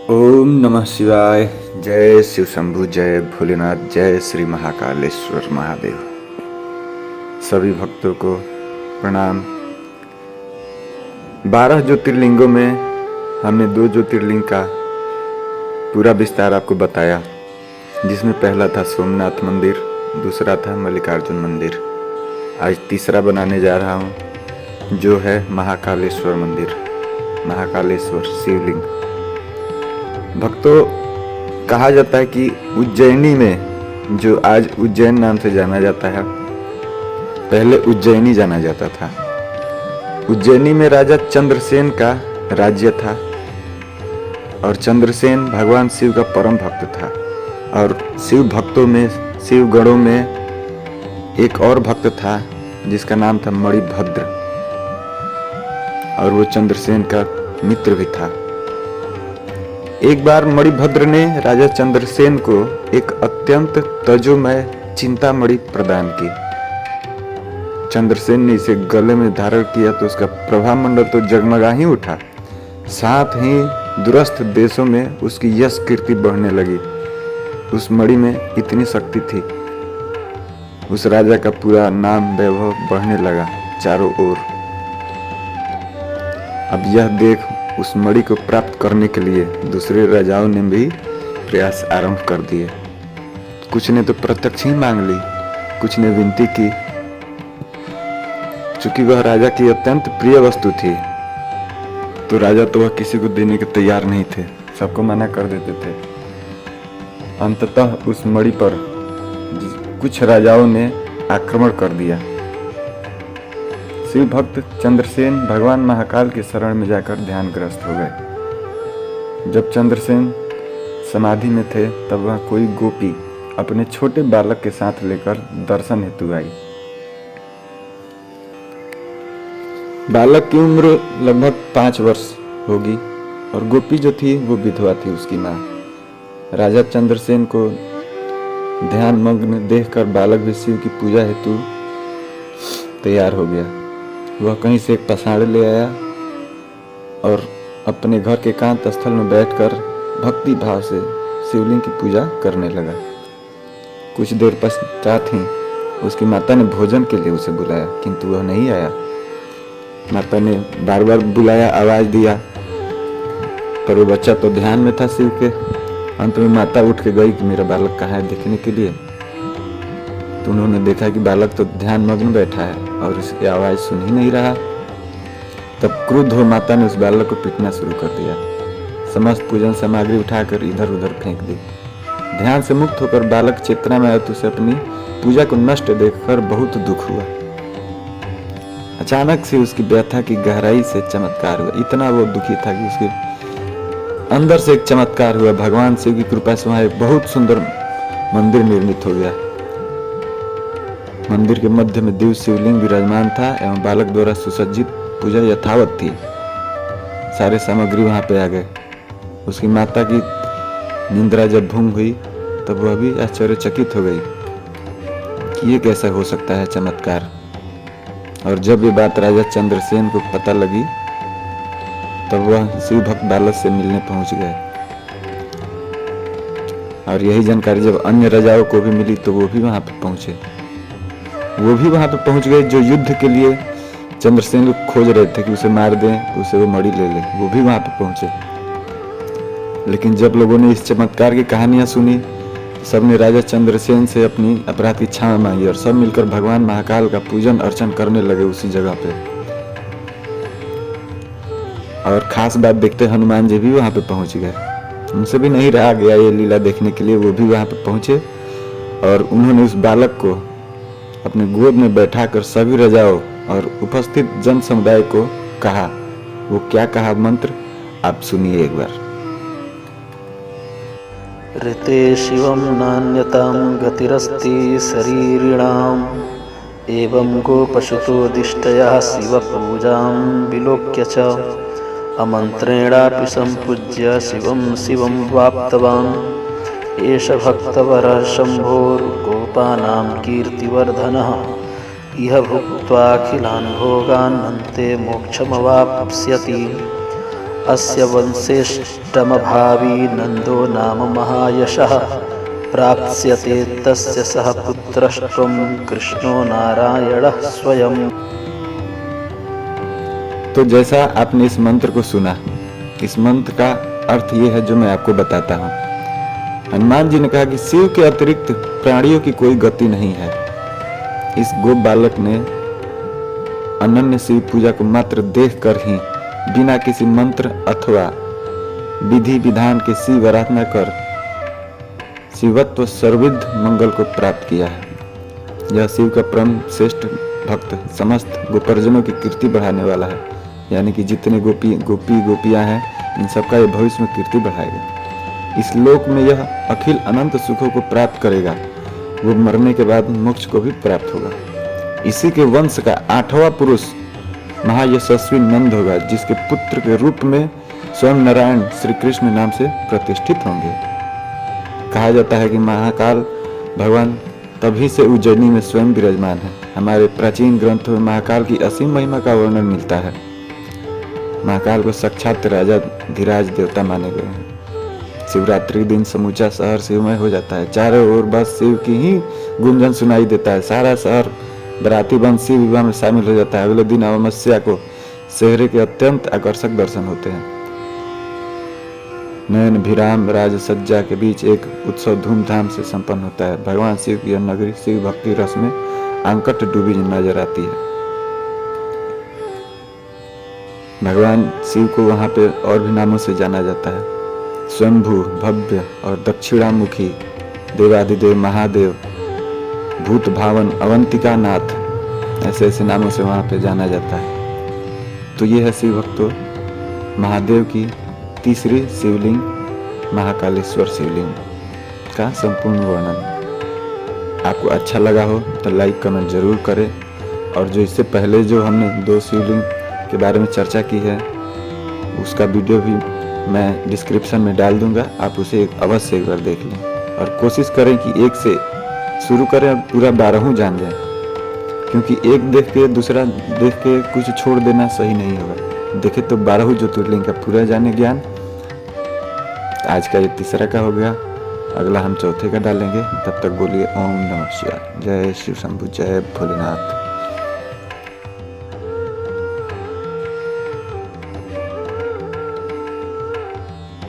ओम नमः शिवाय। जय शिव शंभु, जय भोलेनाथ, जय श्री महाकालेश्वर महादेव। सभी भक्तों को प्रणाम। 12 ज्योतिर्लिंगों में हमने 2 ज्योतिर्लिंग का पूरा विस्तार आपको बताया, जिसमें पहला था सोमनाथ मंदिर, दूसरा था मल्लिकार्जुन मंदिर। आज तीसरा बनाने जा रहा हूँ, जो है महाकालेश्वर मंदिर, महाकालेश्वर शिवलिंग। भक्तों, कहा जाता है कि उज्जैनी में, जो आज उज्जैन नाम से जाना जाता है, पहले उज्जैनी जाना जाता था। उज्जैनी में राजा चंद्रसेन का राज्य था और चंद्रसेन भगवान शिव का परम भक्त था। और शिव भक्तों में, शिव गणों में एक और भक्त था जिसका नाम था मणिभद्र, और वो चंद्रसेन का मित्र भी था। एक बार मणिभद्र ने राजा चंद्रसेन को एक अत्यंत तेजोमय चिंतामणि प्रदान की। चंद्रसेन ने इसे गले में धारण किया तो उसका प्रभामंडल तो जगमगा ही उठा, साथ ही दूरस्थ देशों में उसकी यश कीर्ति बढ़ने लगी। उस मणि में इतनी शक्ति थी, उस राजा का पूरा नाम वैभव बढ़ने लगा चारों ओर। अब यह देख उस मणि को प्राप्त करने के लिए दूसरे राजाओं ने भी प्रयास आरंभ कर दिए। कुछ ने तो प्रत्यक्ष ही मांग ली, कुछ ने विनती की। चूंकि वह राजा की अत्यंत प्रिय वस्तु थी, तो राजा तो वह किसी को देने के तैयार नहीं थे, सबको मना कर देते थे। अंततः उस मणि पर कुछ राजाओं ने आक्रमण कर दिया। शिव भक्त चंद्रसेन भगवान महाकाल के शरण में जाकर ध्यानग्रस्त हो गए। जब चंद्रसेन समाधि में थे, तब वह कोई गोपी अपने छोटे बालक के साथ लेकर दर्शन हेतु आई। बालक की उम्र लगभग 5 वर्ष होगी और गोपी जो थी वो विधवा थी, उसकी माँ। राजा चंद्रसेन को ध्यान मग्न देखकर बालक भी शिव की पूजा हेतु तैयार हो गया। वह कहीं से एक पसाड़ ले आया और अपने घर के एकांत स्थल में बैठकर भक्ति भाव से शिवलिंग की पूजा करने लगा। कुछ देर पश्चात ही उसकी माता ने भोजन के लिए उसे बुलाया, किंतु वह नहीं आया। माता ने बार बार बुलाया, आवाज दिया, पर वो बच्चा तो ध्यान में था शिव के। अंत में माता उठ के गई कि मेरा बालक कहाँ है देखने के लिए। तो उन्होंने देखा कि बालक तो ध्यान मग्न बैठा है और इसकी आवाज सुन ही नहीं रहा। तब क्रुद्ध हो माता ने उस बालक को पीटना शुरू कर दिया। समस्त पूजन सामग्री उठाकर इधर उधर फेंक दी। ध्यान से मुक्त होकर बालक चेतना में आया तो उसे अपनी पूजा को नष्ट देखकर बहुत दुख हुआ। अचानक से उसकी व्यथा की गहराई से चमत्कार हुआ। इतना वो दुखी था कि उसके अंदर से एक चमत्कार हुआ। भगवान शिव की कृपा से वहां एक बहुत सुंदर मंदिर निर्मित हो गया। मंदिर के मध्य में दिव्य शिवलिंग विराजमान था एवं बालक द्वारा सुसज्जित पूजा यथावत थी। सारे सामग्री वहां पे आ गए। उसकी माता की निंद्रा जब भंग हुई, तब वह भी आश्चर्यचकित हो गई कि ये कैसा हो सकता है चमत्कार। और जब ये बात राजा चंद्रसेन को पता लगी, तब वह शिव भक्त बालक से मिलने पहुंच गए। और यही जानकारी जब अन्य राजाओं को भी मिली, तो वो भी वहां पे पहुंचे। वो भी वहां पे पहुंच गए जो युद्ध के लिए चंद्रसेन को खोज रहे थे कि उसे मार दें, उसे वो मणि ले ले। वो भी वहां पे पहुंचे। लेकिन जब लोगों ने इस चमत्कार की कहानियां सुनी, सबने राजा चंद्रसेन से अपनी अपराध की क्षमा मांगी और सब मिलकर भगवान महाकाल का पूजन अर्चन करने लगे उसी जगह पे। और खास बात देखते हनुमान जी भी वहां पे पहुंच गए। उनसे भी नहीं रहा गया ये लीला देखने के लिए, वो भी वहां पे पहुंचे और उन्होंने उस बालक को अपने गोद में बैठाकर सभी राजाओं और उपस्थित जन समुदाय को कहा। वो क्या कहा मंत्र, आप सुनिए एक बार। ऋते शिवं नान्यतां गतिरस्ति शरीरिणाम् एवं गोपशुतो दिष्टया शिवपूजां विलोक्य च अमन्त्रेणापि सम्पूज्य शिवं शिवं वाप्तवान् एष भक्तवरः शम्भोर्गोपानां कीर्तिवर्धनः इह भुक्त्वाखिलान् भोगान् अन्ते मोक्षमवाप्स्यति। अस्य वंशेष्टमभावी नंदो नाम महायशः प्राप्स्यते तस्य सह पुत्रस्त्वं कृष्णो नारायणः स्वयं। तो जैसा आपने इस मंत्र को सुना, इस मंत्र का अर्थ ये है जो मैं आपको बताता हूँ। हनुमान जी ने कहा कि शिव के अतिरिक्त प्राणियों की कोई गति नहीं है। इस गोप बालक ने अनन्य शिव पूजा को मात्र देखकर ही, बिना किसी मंत्र अथवा विधि विधान के शिव आराधना कर शिवत्व सर्वविध मंगल को प्राप्त किया है। यह शिव का परम श्रेष्ठ भक्त समस्त गोपरजनों की कीर्ति बढ़ाने वाला है, यानी कि जितने गोपियां हैं इन सबका ये भविष्य में कीर्ति बढ़ाएगा। इस लोक में यह अखिल अनंत सुखों को प्राप्त करेगा, वो मरने के बाद मोक्ष को भी प्राप्त होगा। इसी के वंश का 8वां पुरुष महायशस्वी नंद होगा, जिसके पुत्र के रूप में स्वयं नारायण श्री कृष्ण नाम से प्रतिष्ठित होंगे। कहा जाता है कि महाकाल भगवान तभी से उज्जैनी में स्वयं विराजमान है। हमारे प्राचीन ग्रंथों में महाकाल की असीम महिमा का वर्णन मिलता है। महाकाल को साक्षात राजा धीराज देवता माने गए हैं। शिवरात्रि दिन समूचा शहर शिवमय हो जाता है। चारों ओर बस शिव की ही गुंजन सुनाई देता है। सारा शहर बराती बंद शिव विवाह में शामिल हो जाता है। अगले दिन अमावस्या को शहर के अत्यंत आकर्षक दर्शन होते हैं। नयन विराम राज सज्जा के बीच एक उत्सव धूमधाम से संपन्न होता है। भगवान शिव की यह नगरी शिव भक्ति रस में आंकट डूबी नजर आती है। भगवान शिव को वहां पे और भी नामों से जाना जाता है। स्वयंभू, भव्य और दक्षिणामुखी, देवाधिदेव, महादेव, भूत भावन, अवंतिका नाथ, ऐसे ऐसे नामों से वहां पे जाना जाता है। तो ये है शिव भक्तों महादेव की तीसरी शिवलिंग महाकालेश्वर शिवलिंग का संपूर्ण वर्णन। आपको अच्छा लगा हो तो लाइक कमेंट जरूर करें, और जो इससे पहले जो हमने 2 शिवलिंग के बारे में चर्चा की है उसका वीडियो भी मैं डिस्क्रिप्शन में डाल दूंगा, आप उसे अवश्य एक बार देख लें। और कोशिश करें कि एक से शुरू करें और पूरा 12 जान जाएं, क्योंकि एक देख के दूसरा देख के कुछ छोड़ देना सही नहीं होगा। देखे तो 12 ज्योतिर्लिंग का पूरा जाने ज्ञान। आज का ये तीसरा का हो गया, अगला हम चौथे का डालेंगे। तब तक बोलिए ओम नमः शिवाय। जय शिव शंभु, जय भोलेनाथ।